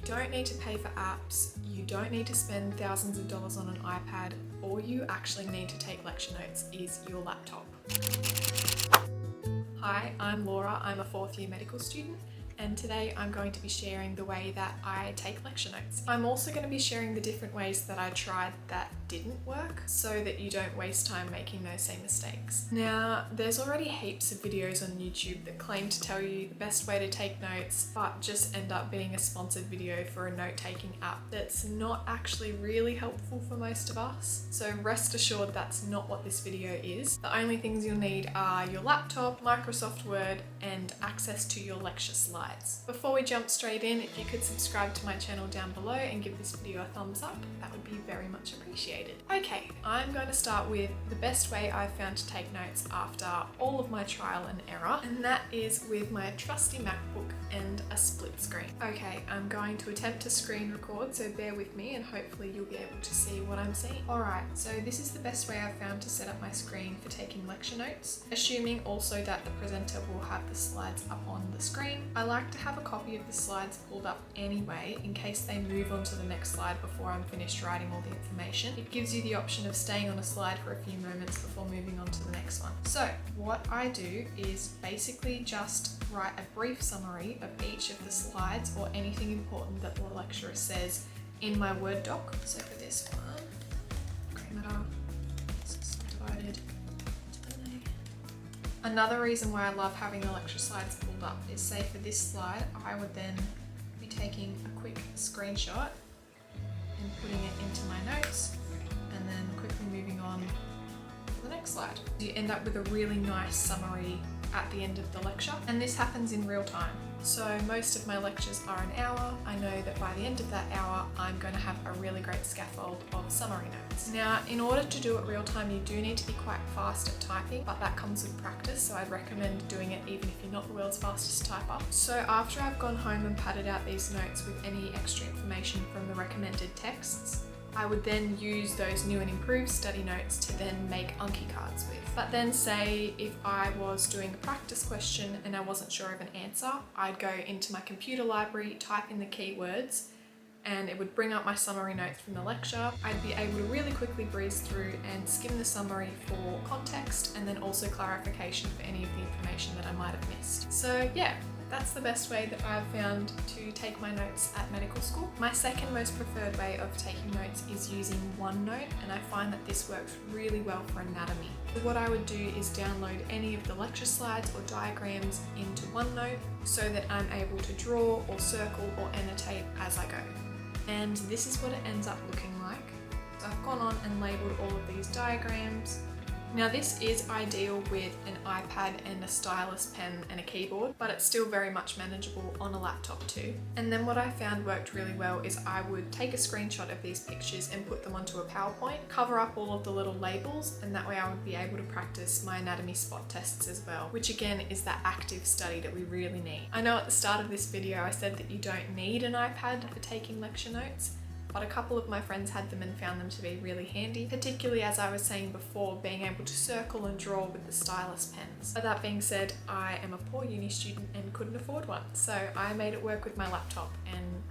don't need to pay for apps, you don't need to spend thousands of dollars on an iPad. All you actually need to take lecture notes is your laptop. Hi, I'm Laura, I'm a 4th year medical student, and today I'm going to be sharing the way that I take lecture notes. I'm also going to be sharing the different ways that I tried that didn't work so that you don't waste time making those same mistakes. Now, there's already heaps of videos on YouTube that claim to tell you the best way to take notes, but just end up being a sponsored video for a note-taking app that's not actually really helpful for most of us. So rest assured that's not what this video is. The only things you'll need are your laptop, Microsoft Word, and access to your lecture slides. Before we jump straight in, if you could subscribe to my channel down below and give this video a thumbs up, that would be very much appreciated. Okay, I'm going to start with the best way I've found to take notes after all of my trial and error, and that is with my trusty MacBook and a split screen. Okay, I'm going to attempt to screen record, so bear with me and hopefully you'll be able to see what I'm seeing. Alright, so this is the best way I've found to set up my screen for taking lecture notes, assuming also that the presenter will have the slides up on the screen. I like to have a copy of the slides pulled up anyway in case they move on to the next slide before I'm finished writing all the information. It gives you the option of staying on a slide for a few moments before moving on to the next one. So what I do is basically just write a brief summary of each of the slides or anything important that the lecturer says in my Word doc. So for this one, perimeter, divided. Another reason why I love having the lecture slides pulled up is, say for this slide, I would then be taking a quick screenshot and putting it into my notes and then quickly moving on to the next slide. You end up with a really nice summary at the end of the lecture, and this happens in real time. So most of my lectures are an hour. I know that by the end of that hour, I'm going to have a really great scaffold of summary notes. Now, in order to do it real time, you do need to be quite fast at typing, but that comes with practice, so I'd recommend doing it even if you're not the world's fastest typer. So after I've gone home and padded out these notes with any extra information from the recommended texts, I would then use those new and improved study notes to then make Anki cards with. But then say if I was doing a practice question and I wasn't sure of an answer, I'd go into my computer library, type in the keywords, and it would bring up my summary notes from the lecture. I'd be able to really quickly breeze through and skim the summary for context and then also clarification for any of the information that I might have missed. So yeah, that's the best way that I've found to take my notes at medical school. My second most preferred way of taking notes is using OneNote, and I find that this works really well for anatomy. So what I would do is download any of the lecture slides or diagrams into OneNote so that I'm able to draw or circle or annotate as I go. And this is what it ends up looking like. So I've gone on and labelled all of these diagrams. Now this is ideal with an iPad and a stylus pen and a keyboard, but it's still very much manageable on a laptop too. And then what I found worked really well is I would take a screenshot of these pictures and put them onto a PowerPoint, cover up all of the little labels, and that way I would be able to practice my anatomy spot tests as well, which again is that active study that we really need. I know at the start of this video I said that you don't need an iPad for taking lecture notes, but a couple of my friends had them and found them to be really handy, particularly as I was saying before, being able to circle and draw with the stylus pens. But that being said, I am a poor uni student and couldn't afford one, so I made it work with my laptop and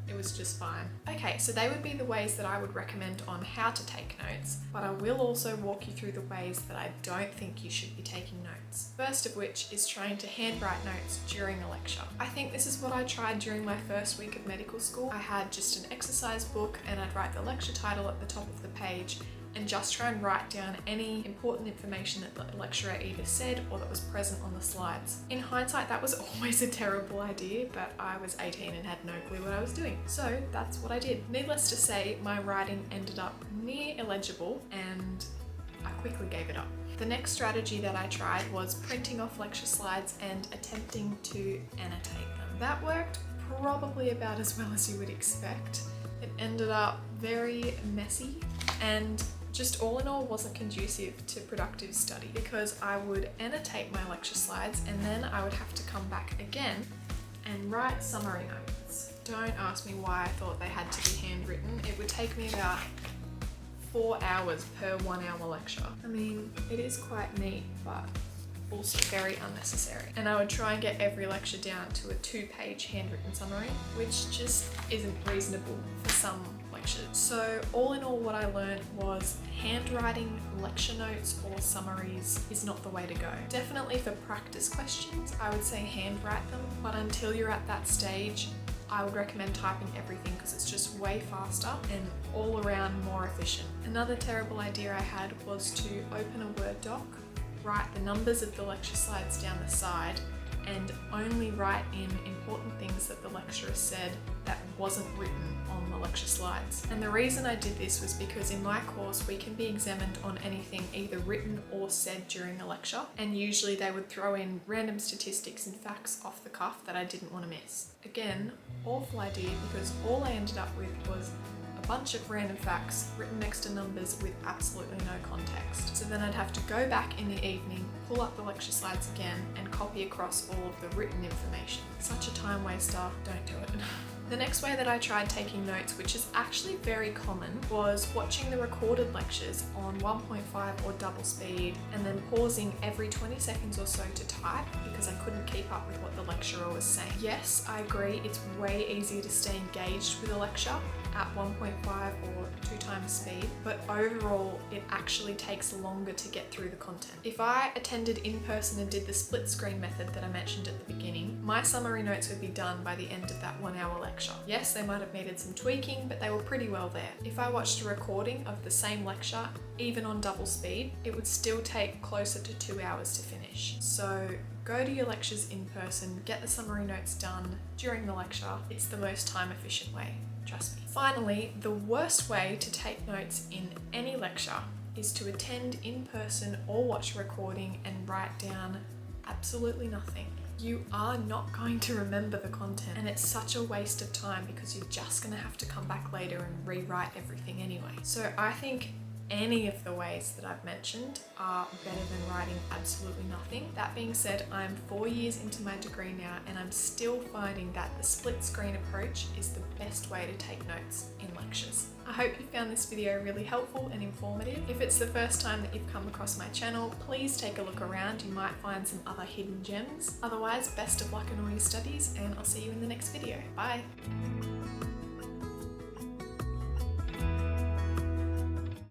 it was just fine. Okay, so they would be the ways that I would recommend on how to take notes, but I will also walk you through the ways that I don't think you should be taking notes. First of which is trying to handwrite notes during a lecture. I think this is what I tried during my first week of medical school. I had just an exercise book and I'd write the lecture title at the top of the page and just try and write down any important information that the lecturer either said or that was present on the slides. In hindsight, that was always a terrible idea, but I was 18 and had no clue what I was doing. So that's what I did. Needless to say, my writing ended up near illegible and I quickly gave it up. The next strategy that I tried was printing off lecture slides and attempting to annotate them. That worked probably about as well as you would expect. It ended up very messy and just all in all wasn't conducive to productive study because I would annotate my lecture slides and then I would have to come back again and write summary notes. Don't ask me why I thought they had to be handwritten. It would take me about 4 hours per 1 hour lecture. I mean, it is quite neat, but also very unnecessary. And I would try and get every lecture down to a 2-page handwritten summary, which just isn't reasonable for some lectures. So all in all, what I learned was handwriting lecture notes or summaries is not the way to go. Definitely for practice questions, I would say handwrite them, but until you're at that stage, I would recommend typing everything because it's just way faster and all around more efficient. Another terrible idea I had was to open a Word doc, write the numbers of the lecture slides down the side, and only write in important things that the lecturer said that wasn't written on the lecture slides. And the reason I did this was because in my course we can be examined on anything either written or said during a lecture, and usually they would throw in random statistics and facts off the cuff that I didn't want to miss. Again, awful idea, because all I ended up with was a bunch of random facts written next to numbers with absolutely no context. So then I'd have to go back in the evening, pull up the lecture slides again, and copy across all of the written information. Such a time waster, don't do it. The next way that I tried taking notes, which is actually very common, was watching the recorded lectures on 1.5 or double speed and then pausing every 20 seconds or so to type because I couldn't keep up with what the lecturer was saying. Yes, I agree, it's way easier to stay engaged with a lecture at 1.5 or 2 times speed, but overall it actually takes longer to get through the content. If I attended in person and did the split screen method that I mentioned at the beginning, my summary notes would be done by the end of that 1 hour lecture. Yes, they might have needed some tweaking, but they were pretty well there. If I watched a recording of the same lecture, even on double speed, it would still take closer to 2 hours to finish. So go to your lectures in person, get the summary notes done during the lecture. It's the most time efficient way, trust me. Finally, the worst way to take notes in any lecture is to attend in person or watch a recording and write down absolutely nothing. You are not going to remember the content, and it's such a waste of time because you're just going to have to come back later and rewrite everything anyway. So I think any of the ways that I've mentioned are better than writing absolutely nothing. That being said, I'm 4 years into my degree now and I'm still finding that the split screen approach is the best way to take notes in lectures. I hope you found this video really helpful and informative. If it's the first time that you've come across my channel, please take a look around. You might find some other hidden gems. Otherwise, best of luck in all your studies and I'll see you in the next video. Bye!